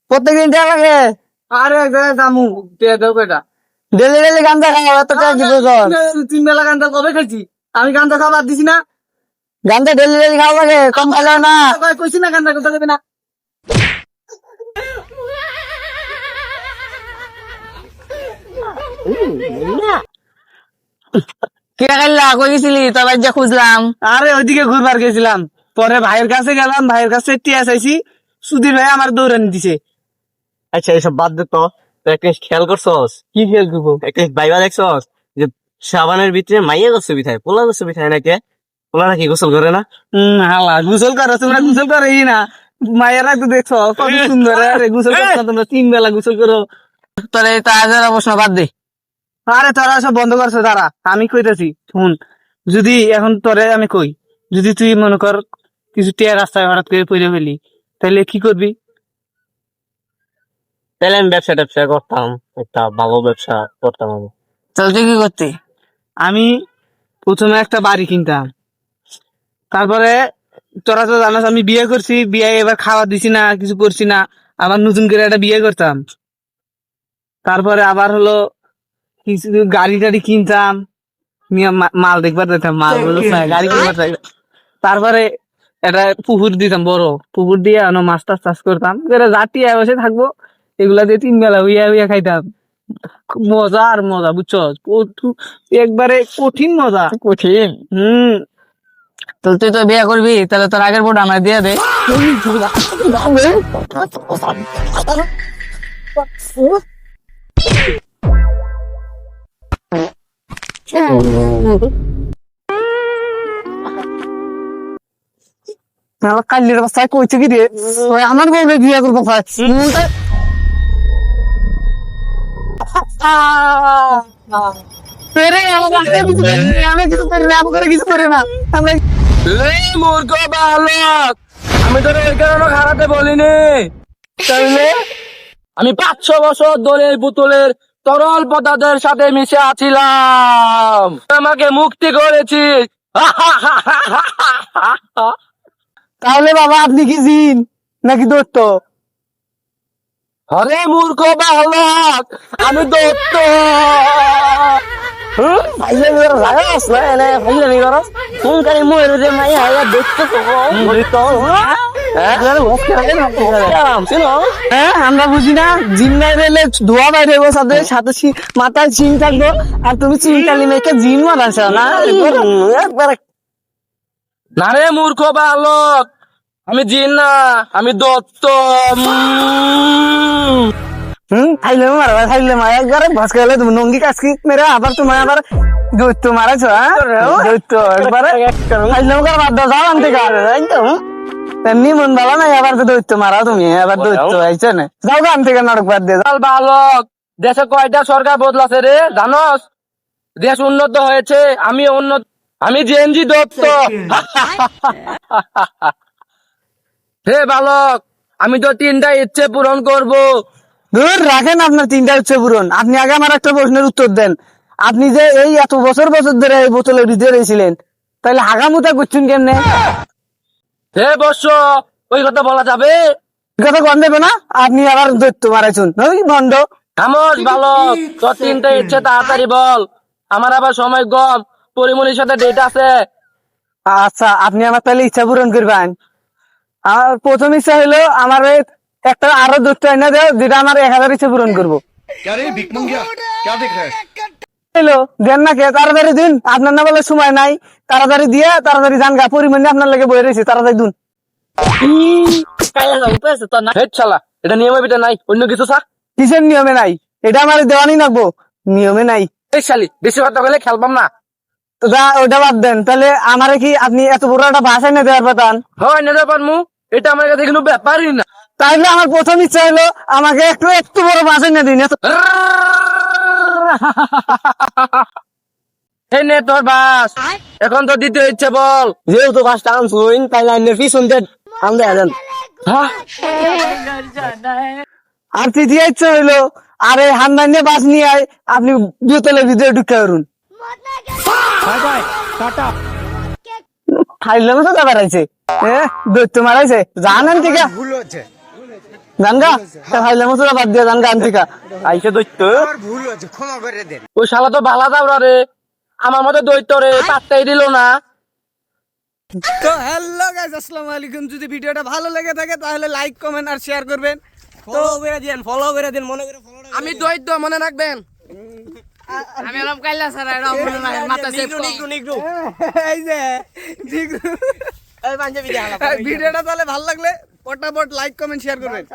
প্রত্যেকদিন টাকা লাগে। আরে এক জায়গায় দামু টিয়া দাও কয়টা? ডেলি ডেলি গান্দা খাওয়া এত টাকা দিব তোর? তিন বেলা গান্দা কবে খাইছি? আমি গান্দা খাবার দিছি না? গান্দা ডেলি ডেলি খাওয়া লাগে, কম খাওয়া না। কইছি না গান্দা কোথা দেবে না? কে খাইলা কই গেছিলি? তোর বাড়ি খুঁজলাম। আরে ওইদিকে ঘুরবার গেছিলাম, পরে ভাইয়ের কাছে গেলাম, ভাইয়ের কাছে টিয়া চাইছি, সুধীর ভাই আমার দৌড়ানি দিছে। আচ্ছা এইসব বাদ দে তো, তুই একটা জিনিস খেয়াল করছস? কি খেয়াল করবো? একটা জিনিস ভাইবা দেখছস যে সাবানের ভিতরে মাইয়া গোসল বিথায়, পোলা গোসল বিথায় নাকি? পোলা নাকি গোসল করে না? হালা গুসল করো তোমরা, গুসল করো না? মায়েরা তো দেখছো কত সুন্দর, আরে গুসল করো না তোমরা? তিন বেলা গুসল করো। তোর এই তাজা প্রশ্ন বাদ দে। আরে তোরা সব বন্ধ করছো, তারা আমি কইতাছি শুন। যদি এখন তোরে আমি কই, যদি তুই মনে কর কিছু টিয়া রাস্তায় হঠাৎ করে পড়ে ফেলি, তাহলে কি করবি? তাহলে আমি ব্যবসা ট্যাবসা করতাম, একটা ভালো ব্যবসা করতাম আমি। তাহলে তুই কি করতি? আমি প্রথমে একটা বাড়ি কিনতাম, তারপরে তোরা তো জানাস আমি বিয়ে করছি, বিয়ে এবার খাওয়া দিছি না, কিছু করছি না, আবার নতুন করে একটা বিয়ে করতাম। তারপরে আবার হলো কিছু গাড়ি টাড়ি কিনতাম, নিয়ে মাল দেখবার যেতাম, মাল গুলো গাড়ি কিনবার চাইতাম। তারপরে একটা পুকুর দিতাম, বড় পুকুর দিয়ে মাছ টাছ চাষ করতাম, জাতি বসে থাকবো, এগুলা দিয়ে তিন বেলা হইয়া হইয়া খাইতাম। খুব মজা আর মজা, বুঝছো? একবারে কঠিন মজা। কঠিন। তাহলে তুই তো বিয়ে করবি, তাহলে তোর আগের বোর্ড আমায় দিয়ে দে। কাল্লির বাসায় কইছে কি রে, আমার বউকে বিয়ে করবো। আমি কিছু করি না, আমি কিছু করি না। মূর্খ বালক, আমি তোর এই কারণে খারাপে বলিনি। তাহলে আমি 500 বছর ধরে এই বোতলের তরল পদার্থের সাথে মিশে আছিলাম, আমাকে মুক্তি করেছিস। তাহলে বাবা আপনি কি জিন নাকি দৈত্য? আরে মূর্খ বালক, আমি দত্ত। আমরা বুঝি না, জিন বাইরে ধোয়া বাইরে সাথে সাথে মাথায় চিন থাকবো, আর তুমি চিনকালি মেয়েকে জিন মারাছ না? একবার না রে মূর্খ বালক, আমি জিন না, আমি দত্ত। খাইলে মারবা, খাইলে মা একবারে ভাস খাইলে তুমি নঙ্গি কাজকি মেরে আবার তোমার আবার দৈত্য মারাছ। দৈত্য একবারে খাইলে বাদ দাও, যাও আনতে এমনি মন ভালো নাই, আবার তো দৈত্য মারা তুমি, আবার দৈত্য আইছে না, যাও গান থেকে নাটক বাদ দিয়ে। বালক, দেশে কয়টা সরকার বদলাছে রে জানস? দেশ উন্নত হয়েছে, আমি উন্নত, আমি জেএনজি দত্ত। হে বালক, আমি তো 3টা ইচ্ছে পূরণ করব। দূর রাখেন আপনার 3টা ইচ্ছে পূরণ। আপনি আগে আমার একটা প্রশ্নের উত্তর দেন। আপনি যে এই এত বছর বছর ধরে এই বোতলের ভিতরে রয়েছিলেন, তাহলে হাগামুতা করছেন কেমনে? হে বর্ষ, ওই কথা বলা যাবে? কথা কন দেবে না, আপনি আবার দৈত্য মারাইছুন ভণ্ড। থামস বালক, তোর 3টা ইচ্ছে তাড়াতাড়ি বল, আমার আবার সময় কম, পরিমণির সাথে ডেট আছে। আচ্ছা, আপনি আমার তাহলে ইচ্ছা পূরণ করবেন। আমার প্রথম ইচ্ছা হলো আমার একটা আরো দৈত্য এনে দেও, যেটা আমার 1000 ইচ্ছা পূরণ করবো। হলো দেন না কে, তাড়াতাড়ি দিন, আপনার না বলে সময় নাই, তাড়াতাড়ি দিয়ে তাড়াতাড়ি যান গা, পরিমাণে আপনার লাগে বয়ে রয়েছে, তাড়াতাড়ি দিন। এটা নিয়মের ভিতরে নাই, অন্য কিছু চা। কিসের নিয়মে নাই? এটা আমার দেওয়ানি লাগবো, নিয়মে নাই। এই শালি, বেশি কথা বলে খেলবাম না। তো যা ওটা বাদ দেন, তাহলে আমারে কি আপনি এত বড় একটা ভাষায় না দেওয়ার পাতান? হয় না পারমু, এটা আমার কাছে কোনো ব্যাপারই না। তাহলে আমার প্রথম ইচ্ছা হলো আমাকে একটু একটু বড় ভাষায় না দিন। এই নে তোর বাস, এখন তো দ্বিতীয় ইচ্ছে বল। যেহেতু বাসটা আনছুন, তাইলে আইনের পিছন দিয়ে আনতে আসেন। আর তৃতীয় ইচ্ছা হইলো, আরে হান্দান নিয়ে বাস নিয়ে আয়, আপনি বোতলের ভিতরে ঢুকে করুন। খাইলে তো যাবার আছে দৈত্য মারাইছে জানেন ঠিক ভুল হচ্ছে জানগা খাইলে মতো বাদ দিয়ে জানগা আনতিকা আইসে দৈত্য আমার ভুল হচ্ছে ক্ষমা করে দেন ওই শালা তো বালা দাওরা রে আমার মতো দৈত্য রে পাত্তাই দিল না। তো হ্যালো গাইস, আসসালামু আলাইকুম। যদি ভিডিওটা ভালো লেগে থাকে তাহলে লাইক কমেন্ট আর শেয়ার করবেন। ফলো করে দেন মনে করে ফলো আমি দৈত্য মনে রাখবেন। আমি এরকম কাইলা ছাড়া এরকম মনে নাই মাথা সেভ নিগ্রু এই যে এই পাঞ্জাবি দেখালা ভিডিওটা তাহলে ভালো লাগলে পটাপট লাইক কমেন্ট শেয়ার করবেন।